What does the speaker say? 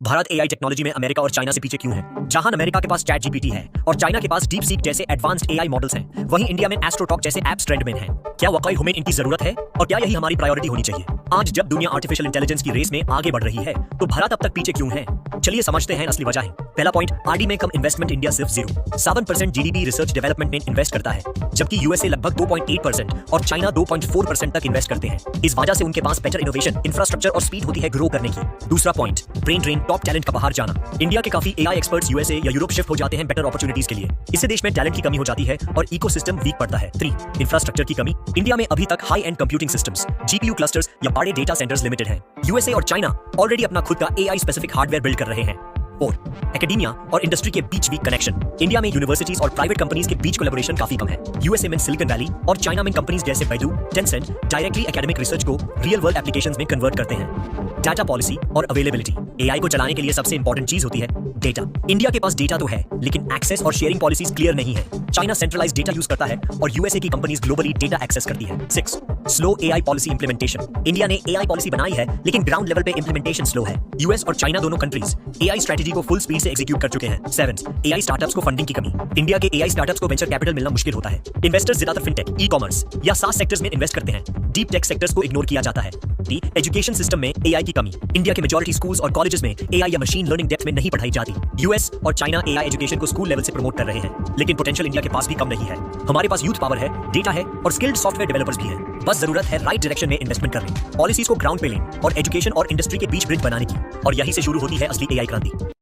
Bharat AI technology में America और China से पीछे क्यों है? जहां अमेरिका के पास चैट जीपीटी है और चाइना के पास डीप सीक जैसे एडवांस्ड एआई मॉडल्स हैं, वहीं इंडिया में एस्ट्रोटॉक जैसे एप्स ट्रेंड में हैं। क्या वाकई हमें इनकी जरूरत है और क्या यही हमारी प्रायोरिटी होनी चाहिए? आज जब दुनिया आर्टिफिशियल इंटेलिजेंस की रेस में आगे बढ़ रही है, तो भारत अब तक पीछे क्यों है? चलिए समझते हैं असली वजह। पहला पॉइंट, आरडी में कम इन्वेस्टमेंट। इंडिया सिर्फ 0.7% जीडीपी रिसर्च डेवलपमेंट में इन्वेस्ट करता है, जबकि यूएसए लगभग 2.8% और चाइना 2.4% तक इन्वेस्ट करते हैं। इस वजह से उनके पास बेटर इनोवेशन, इंफ्रास्ट्रक्चर और स्पीड होती है ग्रो करने की। दूसरा point, brain drain, top talent का बाहर जाना। इंडिया के काफी एआई एक्सपर्ट्स यूएसए या यूरोप शिफ्ट हो जाते हैं बेटर अपॉर्चुनिटीज के लिए। इससे देश में टैलेंट की कमी हो जाती है और इकोसिस्टम वीक पड़ता है। 3, इंफ्रास्ट्रक्चर की कमी। इंडिया में अभी तक high and computing systems, GPU clusters या बड़े डेटा सेंटर्स लिमिटेड हैं। यूएसए और चाइना ऑलरेडी अपना खुद का एआई स्पेसिफिक हार्डवेयर बिल्ड कर रहे हैं। 4, एकेडेमिया और इंडस्ट्री के बीच वीक कनेक्शन। इंडिया में यूनिवर्सिटीज और प्राइवेट कंपनीज के बीच कोलैबोरेशन काफी कम है। यूएसए में सिलिकॉन वैली और चाइना में कंपनीज जैसे Baidu, Tencent directly academic research को रियल वर्ल्ड एप्लीकेशंस में कन्वर्ट करते हैं। डाटा पॉलिसी और अवेलेबिलिटी। एआई को चलाने के लिए सबसे इंपॉर्टेंट चीज होती है डेटा। इंडिया के पास डेटा तो है, लेकिन एक्सेस और शेयरिंग पॉलिसीज क्लियर नहीं है। चाइना सेंट्रलाइज्ड डेटा यूज करता है और यूएसए की कंपनीज ग्लोबली डेटा एक्सेस करती है। 6, slow AI policy implementation. India ने एआई पॉलिसी बनाई है, लेकिन ग्राउंड लेवल पे इंप्लीमेंटेशन स्लो है। यूएस और चाइना दोनों कंट्रीज एआई स्ट्रेटजी को फुल स्पीड से एग्जीक्यूट कर चुके हैं। 7, एआई स्टार्टअप्स को फंडिंग की कमी। इंडिया के एआई स्टार्टअप्स को वेंचर कैपिटल मिलना मुश्किल होता है। इन्वेस्टर्स ज्यादातर फिनटेक, ई कॉमर्स या सास सेक्टर्स में इन्वेस्ट करते हैं। डीप टेक सेक्टर्स को इग्नोर किया जाता है। डी, एजुकेशन सिस्टम में एआई की कमी। इंडिया के मेजॉरिटी स्कूल्स और कॉलेजेस में एआई या मशीन लर्निंग डेप्थ में नहीं पढ़ाई जाती। यूएस और चाइना एआई एजुकेशन को स्कूल लेवल से प्रमोट कर रहे हैं, लेकिन पोटेंशियल इंडिया के पास भी कम नहीं है। हमारे पास यूथ पावर है, डेटा है और स्किल्ड सॉफ्टवेयर डेवलपर्स भी हैं। बस जरूरत है राइट डायरेक्शन में इन्वेस्टमेंट करने, पॉलिसीज को ग्राउंड पे लें और एजुकेशन और इंडस्ट्री के बीच ब्रिज बनाने की। और यहीं से शुरू होती है असली एआई क्रांति।